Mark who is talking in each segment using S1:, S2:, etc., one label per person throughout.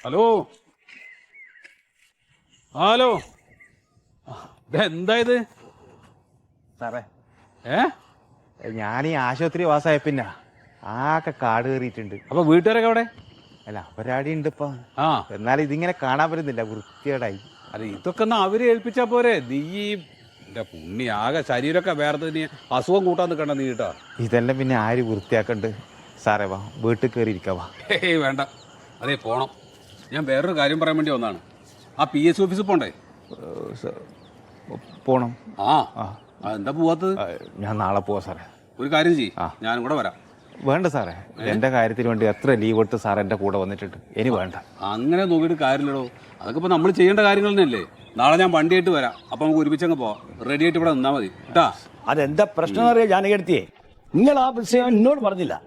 S1: Hello hello എന്തായത്
S2: സാറേ
S1: ഏ
S2: ഞാൻ ഈ ആശുപത്രി വാസമായ പിന്നെ ആകെ കാട് കയറിയിട്ടുണ്ട്.
S1: അപ്പൊ വീട്ടുകാരൊക്കെ അവിടെ?
S2: അല്ല അവരാടി ഉണ്ട് ഇപ്പൊ.
S1: ആ
S2: എന്നാലും ഇതിങ്ങനെ കാണാൻ പറ്റുന്നില്ല, വൃത്തികേടായി.
S1: അല്ല ഇതൊക്കെ ഒന്ന് അവര് ഏൽപ്പിച്ചാ പോരെ. നീ എന്റെ പുണ്ണി ആകെ ശരീരമൊക്കെ വേർത്ത് നീ അസുഖം കൂട്ടാൻ നിൽക്കണ്ട നീ കേട്ടാ.
S2: ഇതെല്ലാം പിന്നെ ആര് വൃത്തിയാക്കണ്ട് സാറേ? വാ വീട്ടിൽ കയറി ഇരിക്കാവാ.
S1: ഏയ് വേണ്ട, അതേ പോണം. ഞാൻ വേറൊരു കാര്യം പറയാൻ വേണ്ടി വന്നാണ്. ആ PSC ഓഫീസിൽ പോണ്ടേ?
S2: പോണം.
S1: ആ എന്താ പോവാത്തത്?
S2: ഞാൻ നാളെ പോവാ സാറേ.
S1: ഒരു കാര്യം ചെയ്യ്, ഞാനും കൂടെ വരാം.
S2: വേണ്ട സാറേ, എൻ്റെ കാര്യത്തിന് വേണ്ടി എത്ര ലീവ് എടുത്ത് സാർ എൻ്റെ കൂടെ വന്നിട്ടുണ്ട്. ഇനി വേണ്ട.
S1: അങ്ങനെ നോക്കിയിട്ട് കാര്യമില്ലടോ. അതൊക്കെ ഇപ്പൊ നമ്മൾ ചെയ്യേണ്ട കാര്യങ്ങൾ തന്നെയല്ലേ. നാളെ ഞാൻ വണ്ടിയായിട്ട് വരാം. അപ്പൊ നമുക്ക് ഒരുമിച്ചങ്ങ് പോവാം. റെഡി ആയിട്ട് ഇവിടെ നിന്നാ മതി കേട്ടാ.
S3: അതെന്താ പ്രശ്നം അറിയാം ജാനകടുത്തിയെ? നിങ്ങൾ ആ വിഷയം എന്നോട് പറഞ്ഞില്ല.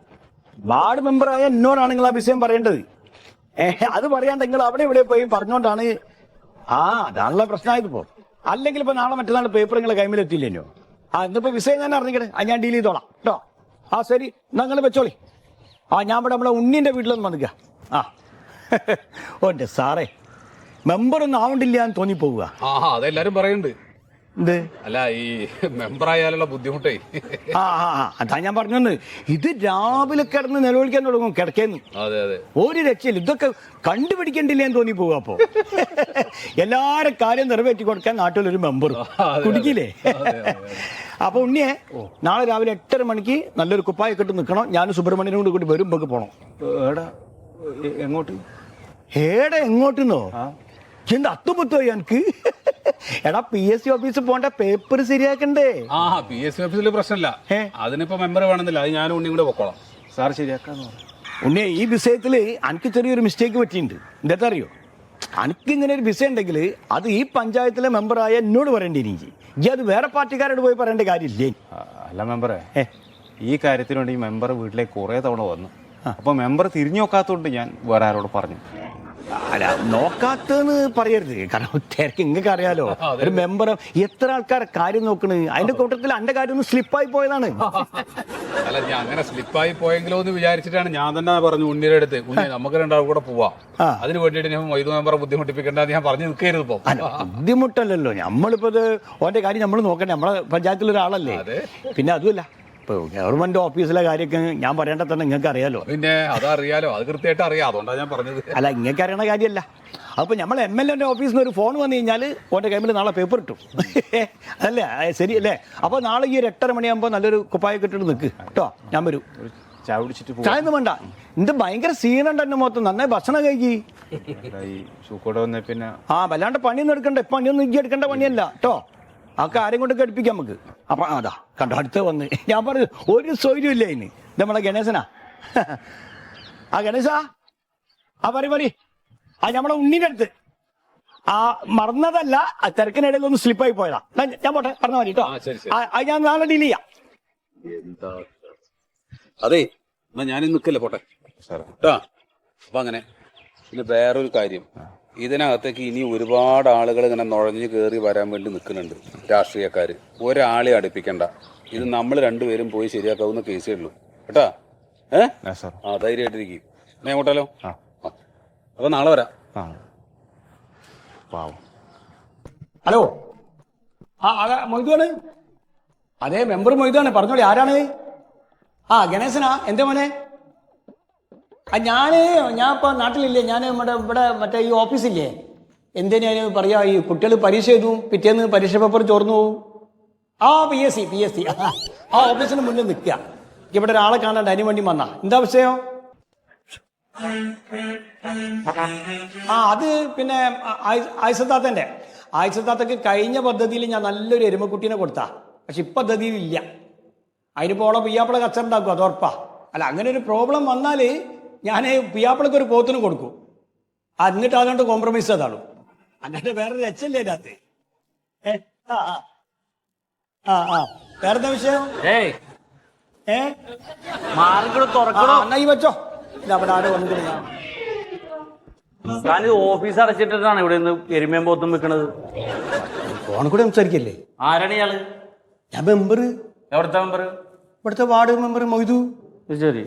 S3: വാർഡ് മെമ്പറായ എന്നോടാണ് നിങ്ങൾ ആ വിഷയം പറയേണ്ടത്. അത് പറയാണ്ട് നിങ്ങൾ അവിടെ ഇവിടെ പോയി പറഞ്ഞോണ്ടാണ്. അതാണല്ലോ പ്രശ്നമായതിപ്പോ. അല്ലെങ്കിൽ ഇപ്പൊ നാളെ മറ്റന്നാൾ പേപ്പർ നിങ്ങളെ കൈമിലെത്തിയില്ലേനോ? ഇന്നിപ്പോ വിഷയം ഞാൻ അറിഞ്ഞിക്കട്ടെ, ഞാൻ ഡീൽ ചെയ്തോളാം കേട്ടോ. ശരി, നിങ്ങൾ വെച്ചോളി. ഞാൻ ഇവിടെ നമ്മളെ ഉണ്ണിന്റെ വീട്ടിലൊന്ന് വന്നിക്ക. ഓന്റെ സാറേ, മെമ്പറൊന്നും ആവണ്ടില്ല എന്ന് തോന്നിപ്പോവുക.
S1: അതെല്ലാരും പറയുന്നുണ്ട്.
S3: എന്ത്?
S1: അല്ല ഈ മെമ്പർ ആയാലുള്ള ബുദ്ധിമുട്ടേ.
S3: അതാ ഞാൻ പറഞ്ഞത്. ഇത് രാവിലെ കിടന്ന് നിലവിളിക്കാൻ തുടങ്ങും കിടക്കേന്ന്.
S1: അതെ അതെ,
S3: ഒരു രക്ഷയില്ല. ഇതൊക്കെ കണ്ടുപിടിക്കണ്ടില്ല എന്ന് തോന്നി പോവുക. അപ്പോ എല്ലാരും കാര്യം നിറവേറ്റി കൊടുക്കാൻ നാട്ടിലൊരു മെമ്പർ കുടിക്കില്ലേ? അപ്പൊ ഉണ്ണിയെ നാളെ രാവിലെ 8:30 മണിക്ക് നല്ലൊരു കുപ്പായൊക്കെ ഇട്ട് നിൽക്കണം. ഞാൻ സുബ്രഹ്മണ്യനും കൂടി വരുമ്പോ പോണം.
S2: എങ്ങോട്ട്?
S3: എങ്ങോട്ടെന്നോ? എന്താ അത്തുപുത്തോയി എനിക്ക്? എടാ PSC ഓഫീസിൽ പോണ്ട, പേപ്പർ ശരിയാക്കണ്ടേ?
S1: PSC ഓഫീസിൽ പ്രശ്നമില്ല. അതിനിപ്പോ മെമ്പർ വേണമെന്നില്ല. അത് ഞാനും ഉണ്ണിയും കൂടെ പൊക്കോളാം.
S2: സാർ ശരിയാക്കാന്ന് പറഞ്ഞു.
S3: ഉണ്ണി, ഈ വിഷയത്തില് എനിക്ക് ചെറിയൊരു മിസ്റ്റേക്ക് പറ്റിയിട്ടുണ്ട്. എന്താ അറിയോ? എനിക്ക് ഇങ്ങനെ ഒരു വിഷയം ഉണ്ടെങ്കിൽ അത് ഈ പഞ്ചായത്തിലെ മെമ്പറായ എന്നോട് പറയേണ്ടി എനിക്ക്. അത് വേറെ പാർട്ടിക്കാരോട് പോയി പറയേണ്ട കാര്യമില്ലേ?
S2: അല്ല മെമ്പറേ, ഈ കാര്യത്തിന് വേണ്ടി മെമ്പർ വീട്ടിലേക്ക് കുറേ തവണ വന്നു. അപ്പൊ മെമ്പർ തിരിഞ്ഞു നോക്കാത്തോണ്ട് ഞാൻ വേറെ ആരോട് പറഞ്ഞു.
S3: അല്ല, നോക്കാത്തെന്ന് പറയരുത്. കാരണം തിരക്ക് നിങ്ങൾക്ക് അറിയാലോ. ഒരു മെമ്പർ എത്ര ആൾക്കാരെ കാര്യം നോക്കണ്. അതിന്റെ കൂട്ടത്തിൽ എന്റെ കാര്യം ഒന്ന് സ്ലിപ്പായി പോയതാണ്.
S1: അല്ല, ഞാൻ അങ്ങനെ സ്ലിപ്പായി പോയെങ്കിലോ എന്ന് വിചാരിച്ചിട്ടാണ് ഞാൻ തന്നെ പറഞ്ഞു ഉണ്ണിയുടെ അടുത്ത്, ഉണ്ണി നമുക്ക് രണ്ടാൾ കൂടെ പോവാം. അതിന് വേണ്ടിയിട്ട് ഞാൻ വൈദ്യുത മെമ്പറെ ബുദ്ധിമുട്ടിപ്പിക്കേണ്ടത് ഞാൻ പറഞ്ഞു നിൽക്കരുത്. ഇപ്പൊ
S3: ബുദ്ധിമുട്ടല്ലല്ലോ. നമ്മളിപ്പോ ഓന്റെ കാര്യം നമ്മൾ നോക്കണ്ടേ? നമ്മളെ പഞ്ചായത്തിലൊരാളല്ലേ. പിന്നെ അതുമല്ല, ഇപ്പൊ ഗവൺമെന്റ് ഓഫീസിലെ കാര്യമൊക്കെ ഞാൻ പറയേണ്ട തന്നെ നിങ്ങൾക്ക് അറിയാലോ.
S1: പിന്നെ അതറിയാലോ, അത് കൃത്യമായിട്ട് അറിയാം. അതുകൊണ്ടാണ് ഞാൻ പറഞ്ഞത്.
S3: അല്ല, ഇങ്ങൾക്ക് അറിയണ കാര്യമല്ല. അപ്പൊ നമ്മൾ MLA ഓഫീസിൽ നിന്ന് ഒരു ഫോൺ വന്നു കഴിഞ്ഞാൽ ഓന്റെ കൈമിൽ നാളെ പേപ്പർ ഇട്ടു അല്ലേ? ശരിയല്ലേ? അപ്പൊ നാളെ ഈ ഒരു 8:30 മണിയാകുമ്പോ നല്ലൊരു കുപ്പായൊക്കെ ഇട്ടിട്ട് നിൽക്ക് കേട്ടോ. ഞാൻ വരും.
S2: ചായ കുടിച്ചിട്ട്
S3: ചായ ഒന്നും വേണ്ട. ഇത് ഭയങ്കര സീനുണ്ട് എന്റെ മൊത്തം. നന്നായി ഭക്ഷണം കഴിക്കി.
S2: സൂക്കോടെ വന്ന പിന്നെ
S3: വല്ലാണ്ട് പണിയൊന്നും എടുക്കണ്ട. പണിയൊന്നും ഇജ്ജി എടുക്കേണ്ട പണിയല്ല കേട്ടോ. ഒക്കെ ആരും കൊണ്ട് കടുപ്പിക്കാം നമുക്ക്. അപ്പൊ അതാ കണ്ടോ, അടുത്ത് വന്ന്. ഞാൻ പറഞ്ഞു ഒരു സൗകര്യം ഇല്ല ഇനി. ഇത് നമ്മളെ ഗണേശനാ. ഗണേശാ, പറി നമ്മളെ ഉണ്ണിന്റെ അടുത്ത്. മറന്നതല്ല, തിരക്കിനിടയിൽ ഒന്ന് സ്ലിപ്പായി പോയതാ. ഞാൻ പോട്ടെ, പറഞ്ഞ മതി കേട്ടോ. ഞാൻ നാളെ ഡീൽ ചെയ്യാം.
S1: അതെ, എന്നാ ഞാനും നിൽക്കല്ലേ, പോട്ടെ കേട്ടാ. അപ്പൊ അങ്ങനെ പിന്നെ വേറൊരു കാര്യം, ഇതിനകത്തേക്ക് ഇനി ഒരുപാട് ആളുകൾ ഇങ്ങനെ നുഴഞ്ഞു കയറി വരാൻ വേണ്ടി നിൽക്കുന്നുണ്ട്. രാഷ്ട്രീയക്കാര് ഒരാളെ അടുപ്പിക്കണ്ട. ഇത് നമ്മൾ രണ്ടുപേരും പോയി ശരിയാക്കാവുന്ന കേസേ ഉള്ളൂ കേട്ടാ. ധൈര്യമായിട്ടിരിക്കും. ഞാൻ അങ്ങോട്ടാലോ. അപ്പൊ നാളെ വരാം.
S3: ഹലോ, മൊയ്തുവാണ്. അതെ, മെമ്പർ മൊയ്തുവാണ്. പറഞ്ഞോളി, ആരാണ്? ഗണേശനാ. എന്താ മോനെ? ഞാൻ ഇപ്പൊ നാട്ടിലില്ലേ. ഞാൻ ഇവിടെ മറ്റേ ഈ ഓഫീസില്ലേ, എന്തിനാ പറയാ, ഈ കുട്ടികൾ പരീക്ഷ എഴുതും, പിറ്റേന്ന് പരീക്ഷ പേപ്പർ ചോർന്നു പോവും. PSC ഓഫീസിന് മുന്നിൽ നിൽക്കുക. ഇവിടെ ഒരാളെ കാണാണ്ട് അതിന് വേണ്ടി വന്നാ. എന്താ വിഷയം? അത് പിന്നെ ആയിഷത്താത്തക്ക് കഴിഞ്ഞ പദ്ധതിയിൽ ഞാൻ നല്ലൊരു എരുമക്കുട്ടീനെ കൊടുത്താ. പക്ഷെ ഇപ്പൊ പദ്ധതിയിൽ ഇല്ല. അതിനിപ്പോ ഓളെ പിയ്യാപ്പിള കച്ചറുണ്ടാക്കും, അത് ഉറപ്പാ. അല്ല, അങ്ങനെ ഒരു പ്രോബ്ലം വന്നാല് ഞാൻ പിയ്യാപ്പിളക്ക് ഒരു പോത്തിന് കൊടുക്കും. എന്നിട്ട് അതുകൊണ്ട് കോംപ്രമൈസ് ചെയ്താളും. അല്ലാണ്ട് വേറെ രക്ഷല്ലേ അതിനകത്ത്. വേറെന്താ വിഷയം? എന്നാ ഈ വെച്ചോ. അവിടെ ആര് വന്നിട്ട്
S4: ഞാനിത് ഓഫീസ് അടച്ചിട്ടിട്ടാണ് ഇവിടെ നിന്ന് എരുമയും പോത്തും വെക്കണത്.
S3: ഫോണിൽ കൂടെ സംസാരിക്കല്ലേ?
S4: ആരാണ് ഇയാള്?
S3: ഞാൻ മെമ്പർ.
S4: എവിടുത്തെ മെമ്പർ?
S3: ഇവിടുത്തെ വാർഡ് മെമ്പർ മൊയ്തു.
S4: ശരി,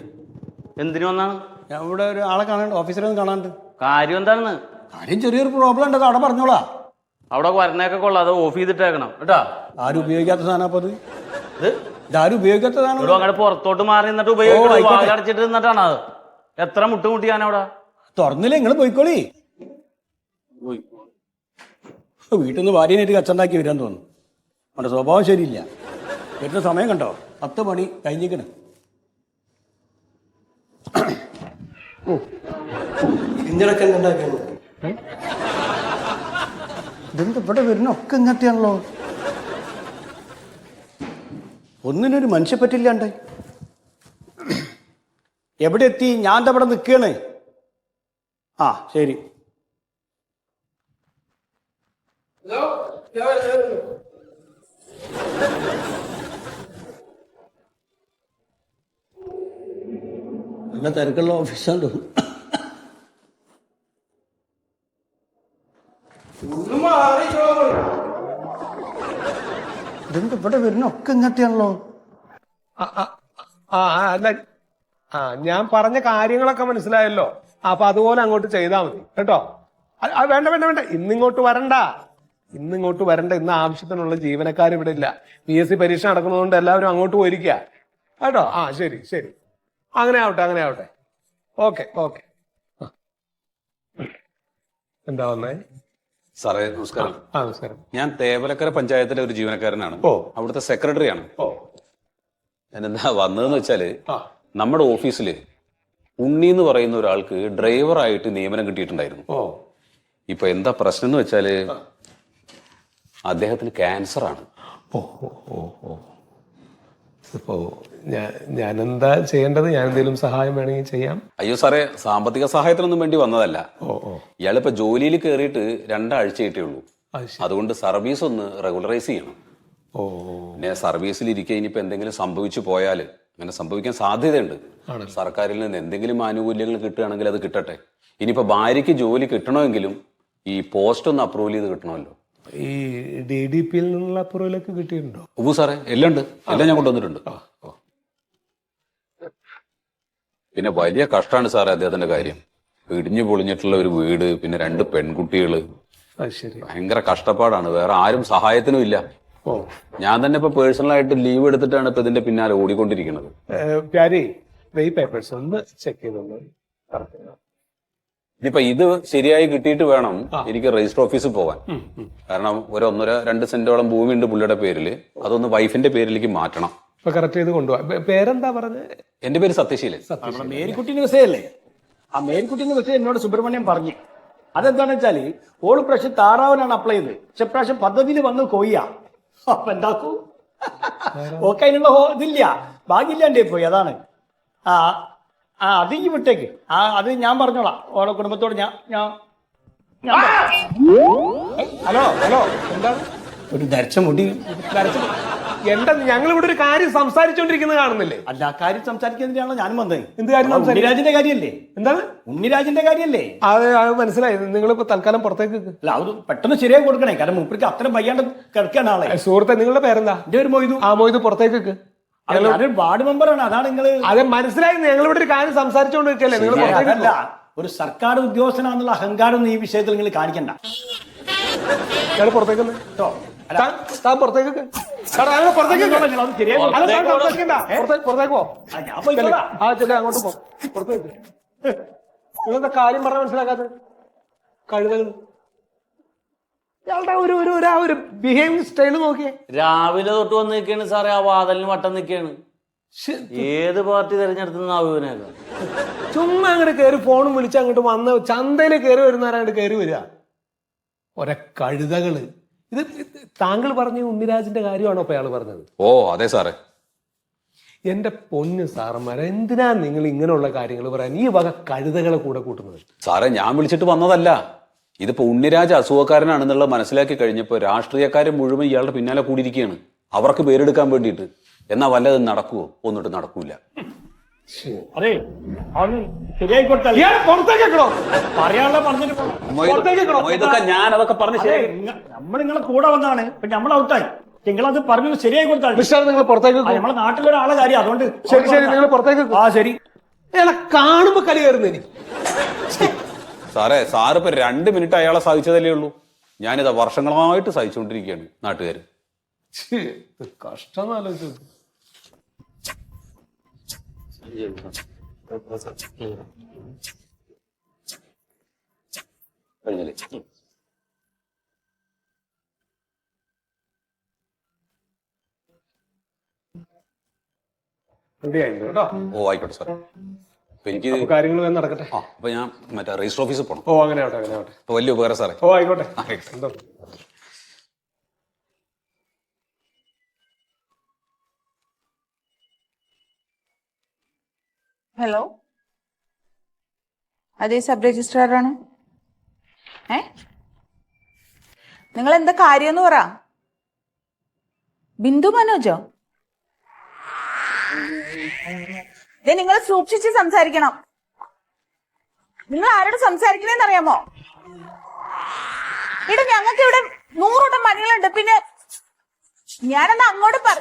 S4: എന്തിനു വന്നാണ്?
S3: ഞാൻ ഇവിടെ ഒരു ആളെ കാണാണ്ട്, ഓഫീസിലൊന്നും കാണാണ്ട്.
S4: കാര്യം എന്താണെന്ന്?
S3: കാര്യം ചെറിയൊരു പ്രോബ്ലം ഉണ്ട്, അത് അവിടെ പറഞ്ഞോളാ.
S4: അവിടെ വരണയൊക്കെ കൊള്ളാതെ ഓഫ് ചെയ്തിട്ടേക്കണം കേട്ടാ.
S3: ആരും ഉപയോഗിക്കാത്ത സാധനം അപ്പൊ ഇതാരും ഉപയോഗിക്കാത്ത സാധനം.
S4: ഇവിടെ അങ്ങനെ പുറത്തോട്ട് മാറി നിന്നിട്ട് ഉപയോഗിക്കണം. വാതിലടച്ചിട്ട് നിന്നിട്ടാണ് അത്. എത്ര മുട്ടിയാനവിടെ
S3: തുറന്നില്ല, നിങ്ങൾ പോയിക്കോളി. വീട്ടിൽ നിന്ന് ഭാര്യനായിട്ട് കച്ചണ്ടാക്കി വരാൻ തോന്നുന്നു. അവന്റെ സ്വഭാവം ശരിയില്ല. വരുന്ന സമയം കണ്ടോ, 10 മണി കഴിഞ്ഞിക്കണ്.
S5: ഇങ്ങനൊക്കെ ഉണ്ടാക്കിയാണ്.
S3: ഇതെന്താ ഇവിടെ വരുന്ന ഒക്കെ ഇങ്ങനത്തെയാണല്ലോ. ഒന്നിനൊരു മനുഷ്യ പറ്റില്ലാണ്ട്. എവിടെ എത്തി? ഞാൻ അവിടെ നിൽക്കുകയാണ്. ആ ശരി. നല്ല തിരക്കുള്ള ഓഫീസാണ് തോന്നുന്നു. ഇതെന്താ ഇവിടെ വരുന്ന ഒക്കെ ഇങ്ങനത്തെയാണല്ലോ.
S5: അല്ല, ഞാൻ പറഞ്ഞ കാര്യങ്ങളൊക്കെ മനസ്സിലായല്ലോ. അപ്പൊ അതുപോലെ അങ്ങോട്ട് ചെയ്താൽ മതി കേട്ടോ. വേണ്ട വേണ്ട വേണ്ട, ഇന്നിങ്ങോട്ട് വരണ്ട. ഇന്ന് ആവശ്യത്തിനുള്ള ജീവനക്കാർ ഇവിടെ ഇല്ല. PSC പരീക്ഷ നടക്കുന്നതുകൊണ്ട് എല്ലാവരും അങ്ങോട്ട് പോയിരിക്കുക കേട്ടോ. ശരി ശരി, അങ്ങനെ ആവട്ടെ. ഓക്കെ. എന്താ വന്നേ?
S1: സാറേ നമസ്കാരം.
S5: നമസ്കാരം.
S1: ഞാൻ തേവലക്കര പഞ്ചായത്തിലെ ഒരു ജീവനക്കാരനാണ്. അവിടുത്തെ സെക്രട്ടറിയാണ്. ഞാൻ എന്താ വന്നതെന്ന് വെച്ചാല്, നമ്മുടെ ഓഫീസില് ഉണ്ണി എന്ന് പറയുന്ന ഒരാൾക്ക് ഡ്രൈവറായിട്ട് നിയമനം കിട്ടിയിട്ടുണ്ടായിരുന്നു. ഇപ്പൊ എന്താ പ്രശ്നം എന്ന് വെച്ചാല്, അദ്ദേഹത്തിന് ക്യാൻസർ ആണ്.
S5: ഇപ്പോ ഞാനെന്താ ചെയ്യേണ്ടത്? ഞാൻ എന്തെങ്കിലും സഹായം വേണമെങ്കിൽ ചെയ്യാം.
S1: അയ്യോ സാറേ, സാമ്പത്തിക സഹായത്തിനൊന്നും വേണ്ടി വന്നതല്ല. ഇയാളിപ്പോ ജോലിയിൽ കയറിയിട്ട് 2 ആഴ്ചയായിട്ടേ ഉള്ളൂ. അതുകൊണ്ട് സർവീസ് ഒന്ന് റെഗുലറൈസ് ചെയ്യണം. പിന്നെ സർവീസിൽ ഇരിക്കുക ഇനിയിപ്പോ എന്തെങ്കിലും സംഭവിച്ചു പോയാൽ, അങ്ങനെ സംഭവിക്കാൻ സാധ്യതയുണ്ട്. സർക്കാരിൽ നിന്ന് എന്തെങ്കിലും ആനുകൂല്യങ്ങൾ കിട്ടുകയാണെങ്കിൽ അത് കിട്ടട്ടെ. ഇനിയിപ്പോ ഭാര്യയ്ക്ക് ജോലി കിട്ടണമെങ്കിലും ഈ പോസ്റ്റ് ഒന്ന് അപ്രൂവൽ ചെയ്ത് കിട്ടണമല്ലോ.
S5: ഈ DDP-യിൽ നിന്നുള്ള അപ്രൂവലൊക്കെ കിട്ടിയിട്ടുണ്ടോ?
S1: ഉവ്വ് സാറേ, എല്ലാം ഉണ്ട്. എല്ലാം ഞാൻ കൊണ്ടുവന്നിട്ടുണ്ട്. പിന്നെ വലിയ കഷ്ടമാണ് സാറേ അദ്ദേഹത്തിന്റെ കാര്യം. ഇടിഞ്ഞു പൊളിഞ്ഞിട്ടുള്ള ഒരു വീട്, പിന്നെ 2 പെൺകുട്ടികള്. ഭയങ്കര കഷ്ടപ്പാടാണ്. വേറെ ആരും സഹായത്തിനും ഇല്ല. ഞാൻ തന്നെ ഇപ്പൊ പേഴ്സണലായിട്ട് ലീവ് എടുത്തിട്ടാണ് ഇപ്പൊ ഇതിന്റെ പിന്നാലെ ഓടിക്കൊണ്ടിരിക്കുന്നത്. ഇനിയിപ്പൊ ഇത് ശരിയായി കിട്ടിയിട്ട് വേണം എനിക്ക് രജിസ്റ്റർ ഓഫീസിൽ പോകാൻ. കാരണം 1.5-2 സെന്റോളം ഭൂമി ഉണ്ട് പുള്ളിയുടെ പേരില്. അതൊന്ന് വൈഫിന്റെ പേരിലേക്ക് മാറ്റണം.
S5: പേരെന്താ പറഞ്ഞത്?
S1: എന്റെ പേര് സത്യശീലൻ.
S3: മേരിക്കുട്ടിന്റെ വിഷയല്ലേ? ആ മേരിക്കുട്ടിന്റെ വിഷയം എന്നോട് സുബ്രഹ്മണ്യം പറഞ്ഞു. അതെന്താണെന്ന് വെച്ചാല്, ഓള് പ്രാവശ്യം താറാവിനാണ് അപ്ലൈ ചെയ്തത്. പക്ഷെ പ്രാവശ്യം പദ്ധതിയിൽ വന്ന് കൊയ്യ. അപ്പൊ എന്താക്കൂ? ഓക്കെ, അതിനുള്ള ഇതില്ല, ഭാഗ്യമില്ലാണ്ടേ പോയി. അതാണ്. അത് ഈ വിട്ടേക്ക്. അത് ഞാൻ പറഞ്ഞോളാം ഓളെ കുടുംബത്തോട്.
S5: ഹലോ എന്താണ്?
S3: ഒരു നരച്ച മുടി.
S5: എന്താ ഞങ്ങളിവിടെ ഒരു കാര്യം സംസാരിച്ചോണ്ടിരിക്കുന്നത് കാണുന്നില്ലേ?
S3: അല്ല, ആ കാര്യം സംസാരിക്കുന്നതിനാണല്ലോ ഞാനും വന്നത്.
S5: എന്ത് കാര്യം?
S3: ഉണ്ണിരാജിന്റെ കാര്യല്ലേ?
S5: എന്താണ്?
S3: ഉണ്ണിരാജിന്റെ കാര്യല്ലേ?
S5: അത് മനസ്സിലായി. നിങ്ങളിപ്പോ തൽക്കാലം പുറത്തേക്ക്.
S3: അല്ല, അത് പെട്ടെന്ന് ശരിയായി കൊടുക്കണേ. കാരണം മൂപ്പർക്ക് അത്രയും വയ്യാണ്ട് കിടക്കാണ് ആളെ.
S5: സുഹൃത്തെ, നിങ്ങളുടെ പേരെന്താ?
S3: എന്റെ ഒരു മൊയ്തു.
S5: മൊയ്തു പുറത്തേക്ക്.
S3: ഞാനൊരു വാർഡ് മെമ്പറാണ്. അതാണ് നിങ്ങള്.
S5: അതെ, മനസ്സിലായി. ഞങ്ങളിവിടെ ഒരു കാര്യം സംസാരിച്ചോണ്ടിരിക്കല്ലേ? നിങ്ങൾ
S3: ഒരു സർക്കാർ ഉദ്യോഗസ്ഥനാണെന്നുള്ള അഹങ്കാരം ഈ വിഷയത്തിൽ നിങ്ങൾ കാണിക്കണ്ട.
S5: പുറത്തേക്ക് പുറത്തേക്ക് അങ്ങോട്ട് പോ. പുറത്തേക്ക്. നിങ്ങളുടെ കാര്യം പറഞ്ഞാൽ മനസ്സിലാക്കാത്ത കഴുതകൾ. ഇയാളുടെ ഒരു ബിഹേവിയർ സ്റ്റൈല് നോക്കിയേ.
S4: രാവിലെ തൊട്ട് വന്ന് നിൽക്കുകയാണ് സാറേ. ആ വാതിലിന് വട്ടം നിൽക്കുകയാണ്. ഏത് പാർട്ടി തെരഞ്ഞെടുത്തുന്ന അഭിനയൊക്കെ
S5: ചുമ്മാ അങ്ങോട്ട് കയറി ഫോണും വിളിച്ച് അങ്ങോട്ട് വന്ന് ചന്തയിൽ കയറി വരുന്നവരാണ്ട് കയറി വരിക. കഴുതകള്. ഇത് താങ്കൾ പറഞ്ഞ ഉണ്ണിരാജിന്റെ കാര്യമാണോ ഇപ്പൊ അയാൾ പറഞ്ഞത്?
S1: അതെ സാറേ.
S5: എന്റെ പൊന്ന് സാറന്മാരെ, എന്തിനാ നിങ്ങൾ ഇങ്ങനെയുള്ള കാര്യങ്ങൾ പറയാൻ ഈ വക കഴുതകളെ കൂടെ കൂട്ടുന്നത്?
S1: സാറേ, ഞാൻ വിളിച്ചിട്ട് വന്നതല്ല. ഇതിപ്പോ ഉണ്ണിരാജ് അസുഖക്കാരനാണെന്നുള്ളത് മനസ്സിലാക്കി കഴിഞ്ഞപ്പോ രാഷ്ട്രീയക്കാരൻ മുഴുവൻ ഇയാളുടെ പിന്നാലെ കൂടിയിരിക്കുകയാണ്, അവർക്ക് പേരെടുക്കാൻ വേണ്ടിയിട്ട്. എന്നാ വല്ലതും നടക്കുവോ? ഒന്നിട്ട് നടക്കൂല.
S3: അതെ, ശരിയായി കൊടുത്താൽ
S1: ഞാൻ അതൊക്കെ പറഞ്ഞു.
S3: നമ്മൾ നിങ്ങളെ കൂടെ വന്നാണ്. നമ്മൾ ഔട്ടായി. നിങ്ങളത് പറഞ്ഞു ശരിയായി കൊടുത്താൽ.
S5: നിങ്ങൾ പുറത്തേക്ക്.
S3: നമ്മളെ നാട്ടിലൊരാളെ കാര്യം. അതുകൊണ്ട്
S5: ശരി നിങ്ങൾ പുറത്തേക്ക്.
S3: ശരി.
S5: അയാളെ കാണുമ്പോ കലി കയറുന്ന എനിക്ക്.
S1: സാറേ സാറിപ്പോ 2 മിനിറ്റ് അയാളെ സഹിച്ചതല്ലേ ഉള്ളൂ. ഞാനിതാ വർഷങ്ങളായിട്ട് സഹിച്ചുകൊണ്ടിരിക്കുകയാണ് നാട്ടുകാർ.
S5: ഛേ, ഇത് കഷ്ടം ആലോചിച്ചു. റെഡിയായിട്ടുണ്ട് കേട്ടോ.
S1: ഓ ആയിക്കോട്ടെ സാർ. അപ്പൊ എനിക്ക്
S5: അപ്പൊ കാര്യങ്ങൾ വേഗം നടക്കട്ടെ.
S1: അപ്പൊ ഞാൻ മറ്റേ രജിസ്റ്റർ ഓഫീസിൽ പോകണം.
S5: ഓ അങ്ങനെ ആവട്ടെ, അങ്ങനെ ആവട്ടെ.
S1: അപ്പൊ വലിയ ഉപകാരം സാറേ.
S5: ഓ ആയിക്കോട്ടെ. എന്തോ
S6: ഹലോ, അതെ സബ് രജിസ്ട്രാറാണ്. നിങ്ങൾ എന്താ കാര്യം എന്ന് പറ. ബിന്ദു മനോജോ? നിങ്ങൾ സൂക്ഷിച്ച് സംസാരിക്കണം. നിങ്ങൾ ആരോട് സംസാരിക്കണേന്ന് അറിയാമോ? ഇവിടെ ഞങ്ങൾക്ക് ഇവിടെ 100 കൂട്ടം പണികളുണ്ട്. പിന്നെ ഞാനെന്നാ അങ്ങോട്ട് പറ.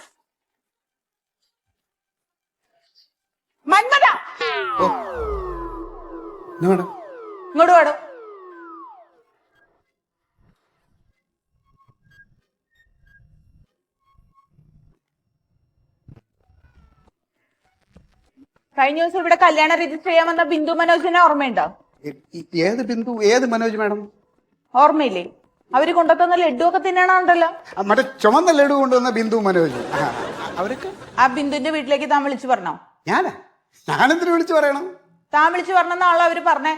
S6: മന്മത ഇങ്ങോട്ട് വേണം. കഴിഞ്ഞ ദിവസം ഇവിടെ കല്യാണം രജിസ്റ്റർ ചെയ്യാൻ വന്ന ബിന്ദു മനോജിനെ ഓർമ്മയുണ്ടോ?
S7: ഏത് ബിന്ദു? ഏത് മനോജ് മാഡം?
S6: ഓർമ്മയില്ലേ? അവര് കൊണ്ടുത്തന്ന ലഡു ഒക്കെ തിന്നണുണ്ടല്ലോ.
S7: മറ്റേ ചുമന്ന ലഡു കൊണ്ടുവന്ന ബിന്ദു മനോജ്. അവരൊക്കെ
S6: ആ ബിന്ദുവിന്റെ വീട്ടിലേക്ക് താൻ വിളിച്ചു പറഞ്ഞോ?
S7: ഞാനെന്തിനു വിളിച്ചു പറയണം?
S6: താൻ വിളിച്ചു പറഞ്ഞെന്നാണല്ലോ അവര് പറഞ്ഞേ.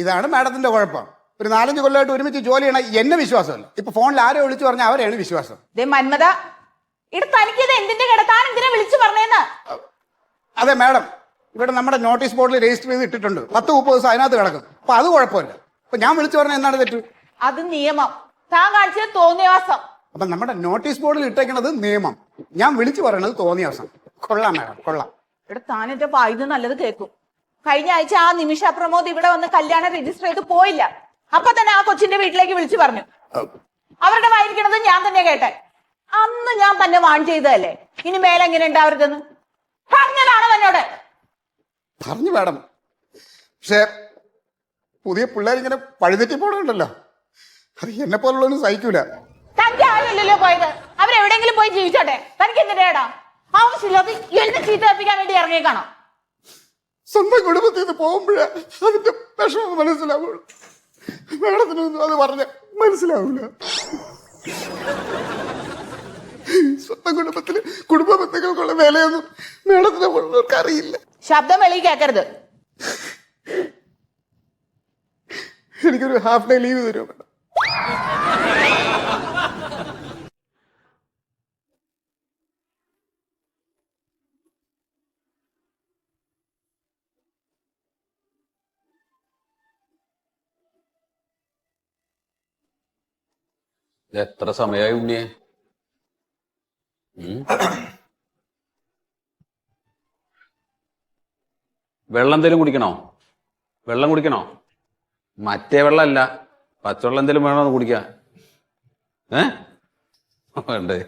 S7: ഇതാണ് മാഡത്തിന്റെ കുഴപ്പം. ഒരു 4-5 കൊല്ലമായിട്ട് ഒരുമിച്ച് ജോലി ചെയ്യണ എന്നെ വിശ്വാസമല്ല. ഇപ്പൊ ഫോണിൽ ആരോ വിളിച്ചു പറഞ്ഞാൽ അവരെയാണ് വിശ്വാസം.
S6: മന്മത, ഇവിടെ തനിക്കിത് എന്തിന്റെ കേട? താൻ എന്തിനാ വിളിച്ചു പറഞ്ഞേന്ന്?
S7: അതെ മാഡം, ഇവിടെ നമ്മുടെ നോട്ടീസ് ബോർഡിൽ രജിസ്റ്റർ ചെയ്ത് ഇട്ടിട്ടുണ്ട്. 10-30 ദിവസം അതിനകത്ത് കിടക്കും. അപ്പൊ അത് കുഴപ്പമില്ല. അപ്പൊ ഞാൻ വിളിച്ചു പറഞ്ഞാൽ എന്താണ് തെറ്റ്?
S6: അത് നിയമം. താൻ കാണിച്ചത് തോന്നിയവാസം.
S7: അപ്പൊ നമ്മുടെ നോട്ടീസ് ബോർഡിൽ ഇട്ടേക്കണത് നിയമം, ഞാൻ വിളിച്ചു പറയണത് തോന്നിയവാസം. കൊള്ളാം മാഡം, കൊള്ളാം.
S6: ഇവിടെ താൻ എന്റെ വായിന്ന് നല്ലത് കേൾക്കും. കഴിഞ്ഞ ആഴ്ച ആ നിമിഷ പ്രമോദ് ഇവിടെ വന്ന് കല്യാണം രജിസ്റ്റർ ചെയ്ത് പോയില്ല. അപ്പൊ തന്നെ ആ കൊച്ചിന്റെ വീട്ടിലേക്ക് വിളിച്ചു പറഞ്ഞു. അവരുടെ വായിരിക്കണത് ഞാൻ തന്നെ കേട്ടെ. അന്ന് ഞാൻ തന്നെ വാൺ ചെയ്തതല്ലേ. ഇനി മേലെ എങ്ങനെ ഉണ്ടാവരുതെന്ന് പറഞ്ഞതാണോ എന്നോട്?
S7: പറഞ്ഞു മാഡം. പക്ഷെ പുതിയ പിള്ളേരിങ്ങനെ പഴുതെറ്റി പോണുണ്ടല്ലോ, അത് എന്നെ പോലുള്ളവനും സഹിക്കൂല.
S6: തനിക്ക് ആരുമില്ലല്ലോ പോയത്. അവരെവിടെയെങ്കിലും പോയി ജീവിച്ചോട്ടെ. തനിക്ക് എന്തിനാടാ ആവശ്യമില്ലാതെ എന്നെ ചീത്ത വെപ്പിക്കാൻ വേണ്ടി ഇറങ്ങിയേക്കാണോ?
S7: സ്വന്തം കുടുംബത്തിൽ നിന്ന് പോകുമ്പോഴേ അതിന്റെ വിഷമം മനസ്സിലാവുള്ളൂ. മാഡത്തിനൊന്നും അത് പറഞ്ഞ മനസ്സിലാവൂല. സ്വന്തം കുടുംബത്തില് കുടുംബ ബന്ധങ്ങൾക്കുള്ള വിലയൊന്നും മാഡത്തിനെ പോലുള്ളവർക്ക് അറിയില്ല.
S6: ശബ്ദം വെളി കേൾക്കരുത്.
S7: എനിക്കൊരു ഹാഫ് ഡേ ലീവ് തരുമോ മാഡം?
S1: എത്ര സമയമായി ഉണ്ണിയെ? വെള്ളം എന്തേലും കുടിക്കണോ? വെള്ളം കുടിക്കണോ? മറ്റേ വെള്ളമല്ല, പച്ചവെള്ളം എന്തേലും വേണോ കുടിക്കാൻ? വേണ്ടേ?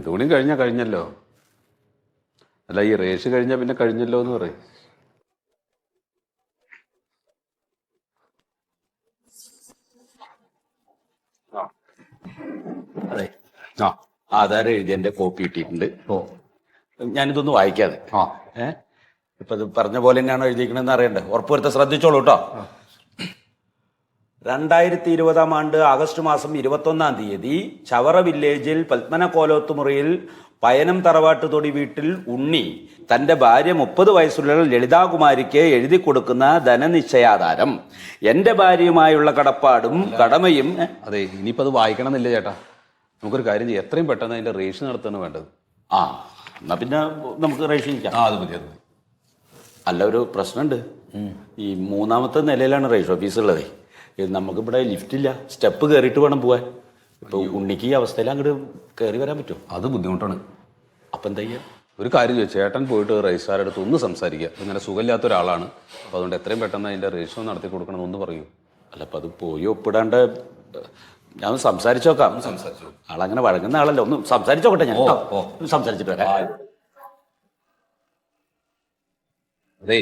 S1: തുണി കഴിഞ്ഞല്ലോ. അല്ല, ഈ റേഷ് കഴിഞ്ഞാൽ പിന്നെ കഴിഞ്ഞല്ലോ എന്ന് പറയും.
S8: അതെ, ആധാരം എഴുതി എന്റെ കോപ്പി കിട്ടിയിട്ടുണ്ട്. ഞാനിതൊന്ന് വായിക്കാതെ. ഇപ്പൊ ഇത് പറഞ്ഞ പോലെ തന്നെയാണോ എഴുതിക്കണെന്ന് അറിയണ്ടേ? ഉറപ്പുവരുത്ത ശ്രദ്ധിച്ചോളൂ കേട്ടോ. 2020 ആണ്ട് ആഗസ്റ്റ് മാസം 21 തീയതി ചവറ വില്ലേജിൽ പത്മന കോലോത്തുമുറിയിൽ പയനം തറവാട്ട് തൊടി വീട്ടിൽ ഉണ്ണി തന്റെ ഭാര്യ 30 വയസ്സുള്ള ലളിതാകുമാരിക്ക് എഴുതി കൊടുക്കുന്ന ധനനിശ്ചയാധാരം എന്റെ ഭാര്യയുമായുള്ള കടപ്പാടും കടമയും.
S1: അതെ, ഇനിയിപ്പോൾ അത് വായിക്കണമെന്നില്ല ചേട്ടാ. നമുക്കൊരു കാര്യം ചെയ്യാം, എത്രയും പെട്ടെന്ന് അതിന്റെ രജിസ്റ്റർ നടത്താണ് വേണ്ടത്.
S8: എന്നാ പിന്നെ നമുക്ക് രജിസ്റ്റർ ചെയ്യാം.
S1: അത് മതി, അത് മതി.
S8: അല്ല, ഒരു പ്രശ്നമുണ്ട്. ഈ 3ാമത്തെ നിലയിലാണ് രജിസ്റ്റർ ഓഫീസ് ഉള്ളത്. നമുക്കിവിടെ ലിഫ്റ്റില്ല, സ്റ്റെപ്പ് കയറിയിട്ട് വേണം പോവാൻ. ഇപ്പൊ ഉണ്ണിക്ക് ഈ അവസ്ഥയിൽ അങ്ങോട്ട് കയറി വരാൻ പറ്റുമോ?
S1: അത് ബുദ്ധിമുട്ടാണ്.
S8: അപ്പൊ എന്താ ചെയ്യാ?
S1: ഒരു കാര്യം ചോദിച്ചു, ചേട്ടൻ പോയിട്ട് രജിസ്ട്രാറുടെ അടുത്ത് ഒന്ന് സംസാരിക്കുക. ഇങ്ങനെ സുഖമില്ലാത്ത ഒരാളാണ്, അപ്പോൾ അതുകൊണ്ട് എത്രയും പെട്ടെന്ന് അതിന്റെ രജിസ്റ്റർ നടത്തി കൊടുക്കണം എന്ന് പറയൂ.
S8: അല്ല, അപ്പൊ അത് പോയി ഒപ്പിടാണ്ട് ഞാൻ ഒന്ന് സംസാരിച്ചോക്കാം. ആളങ്ങനെ വഴങ്ങുന്ന ആളല്ല, ഒന്ന് സംസാരിച്ചോക്കട്ടെ ഞാൻ. ഒന്ന് സംസാരിച്ചിട്ട് വരാം.
S1: അതേ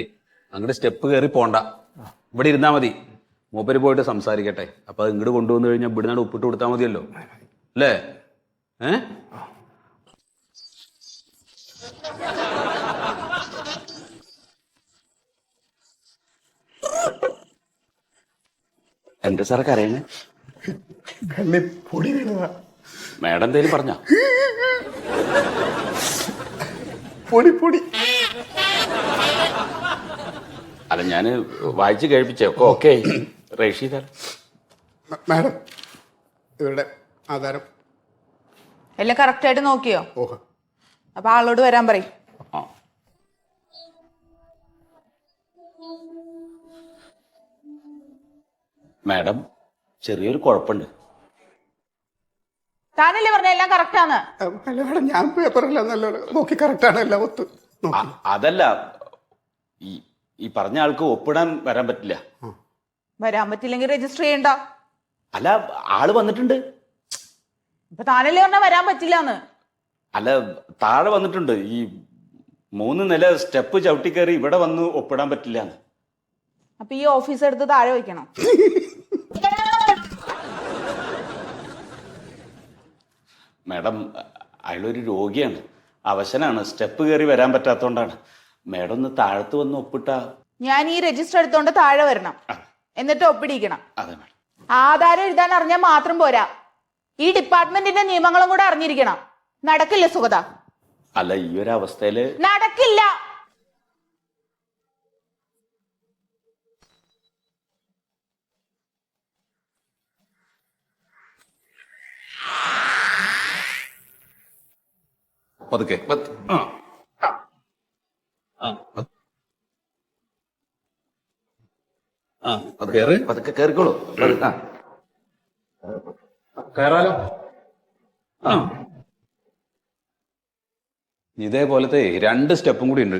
S1: അങ്ങോട്ട് സ്റ്റെപ്പ് കയറി പോണ്ട, ഇവിടെ ഇരുന്നാ മതി. മൂപ്പര് പോയിട്ട് സംസാരിക്കട്ടെ. അപ്പൊ അത് ഇങ്ങോട്ട് കൊണ്ടുവന്നു കഴിഞ്ഞാൽ ഇവിടുന്നാണ് ഉപ്പിട്ട് കൊടുത്താൽ മതിയല്ലോ അല്ലേ?
S8: എന്താ സാറേ കരയണേ?
S7: പൊടി വീണതാ.
S8: മാഡം എന്തേലും പറഞ്ഞോ?
S7: പൊടി പൊടി.
S8: അല്ല ഞാൻ വായിച്ച് കേൾപ്പിച്ചേ. ഓക്കെ റഷീദ്
S7: മാഡം ഇവരുടെ ആധാരം.
S6: എല്ലാം കറക്റ്റ് ആയിട്ട് നോക്കിയോ?
S7: ഓഹോ.
S6: അപ്പൊ ആളോട് വരാൻ പറയും.
S8: ആ മാഡം ചെറിയൊരു കുഴപ്പമുണ്ട്.
S6: താനല്ലേ പറഞ്ഞ എല്ലാം കറക്റ്റ് ആണ്?
S7: അല്ല മാഡം, ഞാൻ പേപ്പറല്ല നല്ലോണം നോക്കി കറക്റ്റാണ് എല്ലാം ഒത്ത് നോക്കി.
S8: അതല്ല, ഈ പറഞ്ഞ ആൾക്ക് ഒപ്പിടാൻ വരാൻ പറ്റില്ല.
S6: വരാൻ പറ്റില്ലെങ്കിൽ രജിസ്റ്റർ ചെയ്യണ്ട.
S8: അല്ല ആള് വന്നിട്ടുണ്ട്.
S6: ഇപ്പൊ താനല്ലേ പറഞ്ഞ വരാൻ പറ്റില്ലാന്ന്?
S8: അല്ല താഴെ വന്നിട്ടുണ്ട്. ഈ 3 നില സ്റ്റെപ്പ് ചവിട്ടി കയറി ഇവിടെ വന്ന് ഒപ്പിടാൻ പറ്റില്ല.
S6: അപ്പൊ ഈ ഓഫീസ് എടുത്ത് താഴെ വെക്കണം.
S8: മാഡം അയാളൊരു രോഗിയാണ്, അവശനാണ്, സ്റ്റെപ്പ് കയറി വരാൻ പറ്റാത്തോണ്ടാണ്. മാഡം ഒന്ന് താഴത്ത് വന്ന് ഒപ്പിട്ട.
S6: ഞാൻ ഈ രജിസ്റ്റർ എടുത്തോണ്ട് താഴെ വരണം, എന്നിട്ട് ഒപ്പിടിക്കണം.
S8: അതെ മാഡം.
S6: ആധാരം എഴുതാൻ അറിഞ്ഞാൽ മാത്രം പോരാ, ഈ ഡിപ്പാർട്ട്മെന്റിന്റെ നിയമങ്ങളും കൂടെ അറിഞ്ഞിരിക്കണം. നടക്കില്ല സുഗത.
S8: അല്ല ഈ ഒരു അവസ്ഥയില്
S6: നടക്കില്ല.
S1: പതുക്കെ
S8: പതുക്കെ കയറിക്കോളൂ.
S1: കയറാലോ. ഇതേപോലത്തെ 2 സ്റ്റെപ്പും കൂടി ഉണ്ട്.